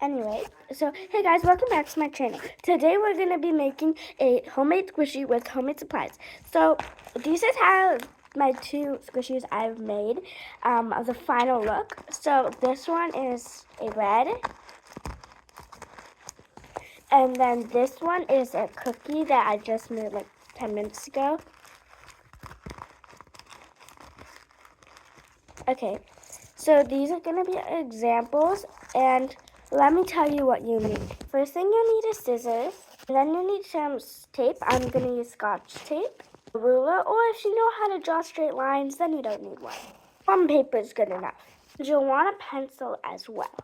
Anyway, so hey guys, welcome back to my channel. Today we're going to be making a homemade squishy with homemade supplies. So these is how my two squishies I've made of the final look. So this one is a red. And then this one is a cookie that I just made like 10 minutes ago. Okay, so these are going to be examples, and let me tell you what you need. First thing you need is scissors. Then you need some tape. I'm going to use Scotch tape, a ruler, or if you know how to draw straight lines, then you don't need one. One paper is good enough. You'll want a pencil as well.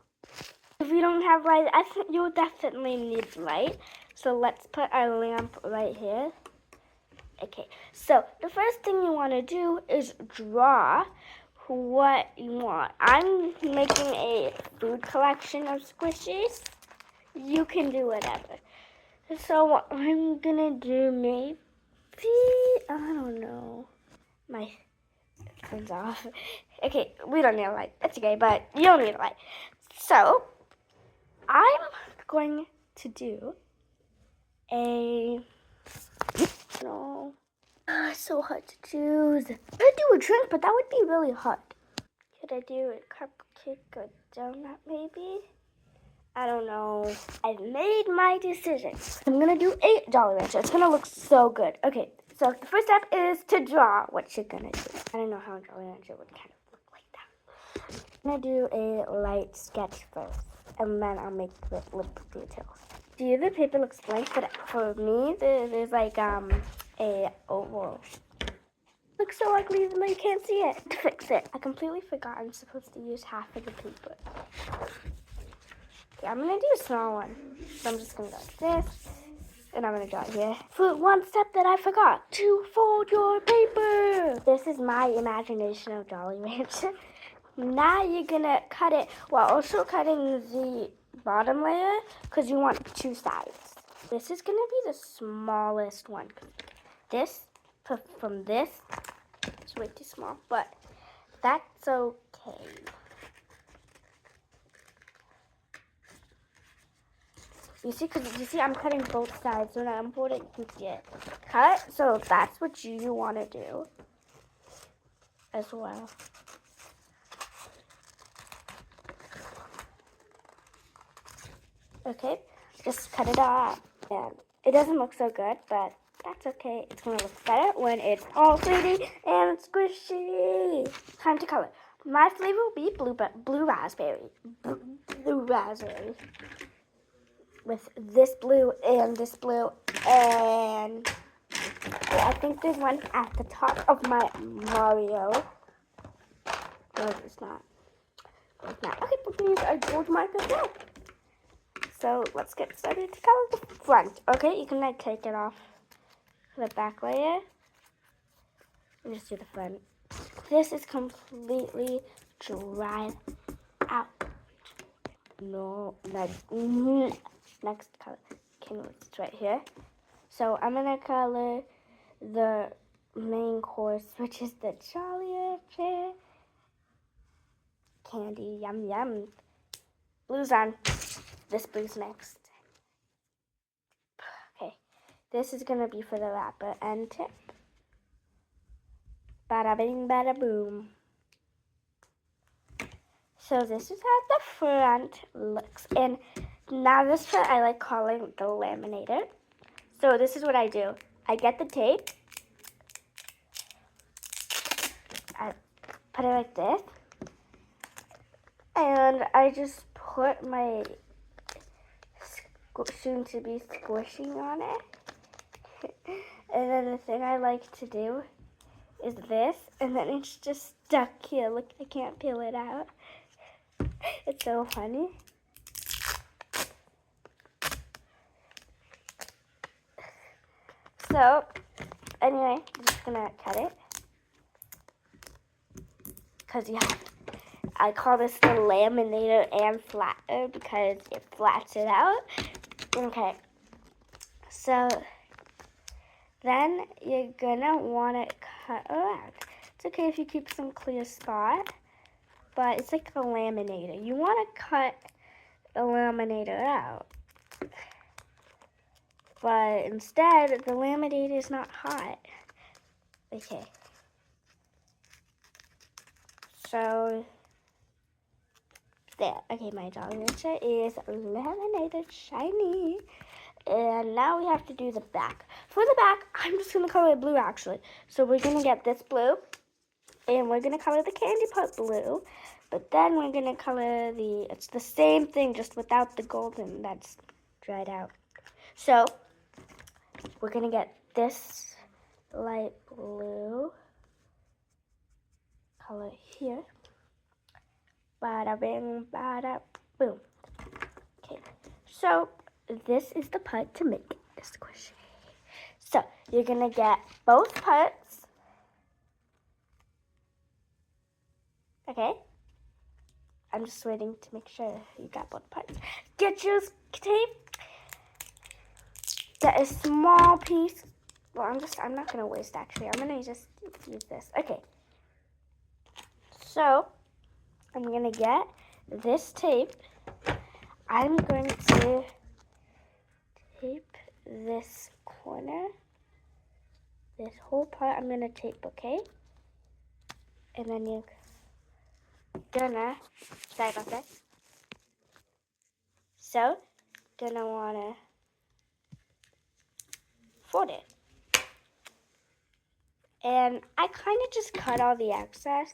If you don't have light, I think you'll definitely need light. So let's put our lamp right here. Okay, so the first thing you want to do is draw what you want. I'm making a food collection of squishies. You can do whatever. So what I'm gonna do, maybe, I don't know. My phone's off. Okay, we don't need a light. It's okay, but you don't need a light. So I'm going to do a, no. It's so hard to choose. I could do a drink, but that would be really hard. Could I do a cupcake or donut maybe? I don't know. I've made my decision. I'm gonna do a Jolly Rancher. It's gonna look so good. Okay, so the first step is to draw what you're gonna do. I don't know how a Jolly Rancher would kind of look like that. I'm gonna do a light sketch first, and then I'll make the lip details. See, the paper looks blank, but for me, there's like a oval. Looks so ugly even though you can't see it. To fix it, I completely forgot I'm supposed to use half of the paper. Okay, I'm gonna do a small one. So I'm just gonna go like this, and I'm gonna draw it here. For one step that I forgot, to fold your paper. This is my imagination of Jolly Rancher. Now you're gonna cut it while also cutting the bottom layer because you want two sides. This is gonna be the smallest one. This, from this, it's way too small, but that's okay. You see, I'm cutting both sides. When I'm holding, you can see it. Cut, so that's what you want to do as well. Okay, just cut it off. And it doesn't look so good, but that's okay. It's going to look better when it's all pretty and squishy. Time to color. My flavor will be blue raspberry. Blue raspberry. With this blue and this blue, and I think there's one at the top of my Mario. No, it's not. It's not. Okay, but we use our gold marker now. So let's get started to color the front. Okay, you can like take it off the back layer and just do the front. This is completely dried out. No, next color. Okay, it's right here. So I'm gonna color the main course, which is the Jolly Rancher candy. Yum yum. Blue's on. This blue's next. Okay, this is gonna be for the wrapper and tip. Bada bing, bada boom. So this is how the front looks, and now this part I like calling the laminator. So this is what I do. I get the tape, I put it like this, and I just put my soon-to-be squishing on it. And then the thing I like to do is this, and then it's just stuck here. Look, I can't peel it out. It's so funny. So, anyway, I'm just gonna cut it. Because I call this the laminator and flatter because it flats it out. Okay. So, then you're gonna wanna cut around. It's okay if you keep some clear spot, but it's like a laminator. You wanna cut the laminator out. But instead, the laminator is not hot. Okay. So, there. Okay, my Jolly Rancher is laminated shiny. And now we have to do the back. For the back, I'm just going to color it blue, actually. So we're going to get this blue. And we're going to color the candy part blue. But then we're going to color it's the same thing, just without the golden that's dried out. So, we're going to get this light blue color here. Bada bing, bada boom. Okay, so this is the part to make it squishy. So, you're going to get both parts. Okay. I'm just waiting to make sure you got both parts. Get your tape. Get a small piece. Well, I'm not gonna waste actually. I'm gonna just use this. Okay. So, I'm gonna get this tape. I'm going to tape this corner. This whole part I'm gonna tape, okay? And then you're gonna, sorry about that. So, gonna wanna fold it. And I kind of just cut all the excess.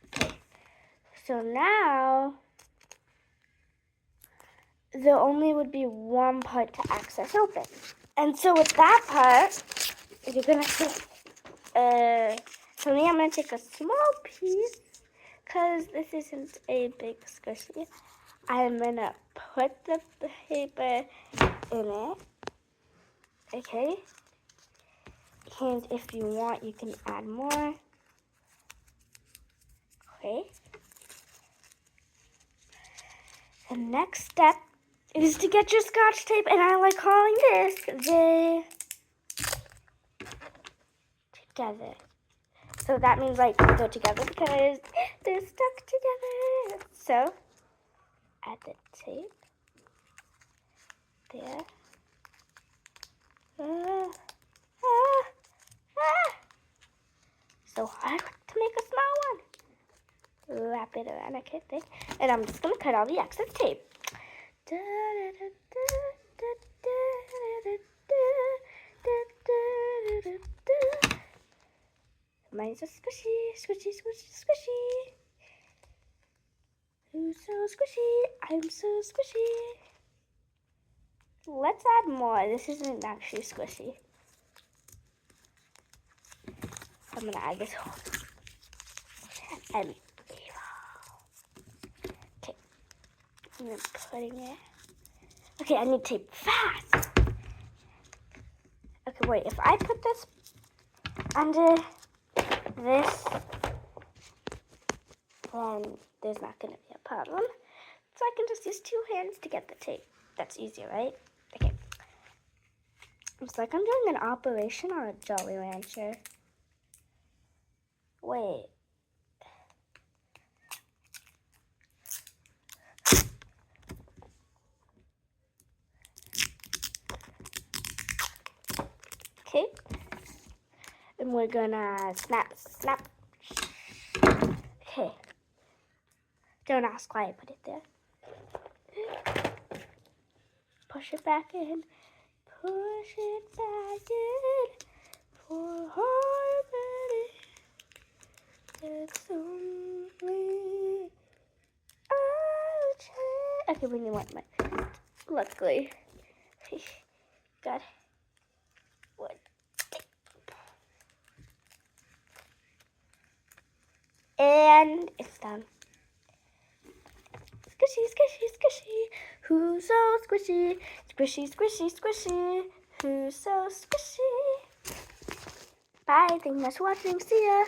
Okay. So now, there only would be one part to access open. And so with that part, you're gonna take, for me I'm gonna take a small piece, because this isn't a big squishy. I'm gonna put the paper in it, okay? And if you want, you can add more. Okay. The next step is to get your Scotch tape, and I like calling this the together. So that means like go together because they're stuck together. So add the tape there. So hard to make a small one. Wrap it around, okay, there. And I'm just gonna cut all the excess tape. Mine's a squishy, squishy, squishy, squishy. Who's so squishy? I'm so squishy. Let's add more. This isn't actually squishy. I'm gonna add this whole and okay. I'm putting it. Okay, I need tape fast. Okay, wait. If I put this under this, then there's not gonna be a problem. So I can just use two hands to get the tape. That's easier, right? Okay. It's like I'm doing an operation on a Jolly Rancher. Wait. Okay. And we're gonna snap, snap. Okay. Don't ask why I put it there. Push it back in. Push it back in for harmony. It's only a chance. Okay, we need one more. Luckily. Got one. And it's done. Squishy, squishy, squishy. Who's so squishy? Squishy, squishy, squishy. Who's so squishy? Bye. Thank you guys for watching. See ya.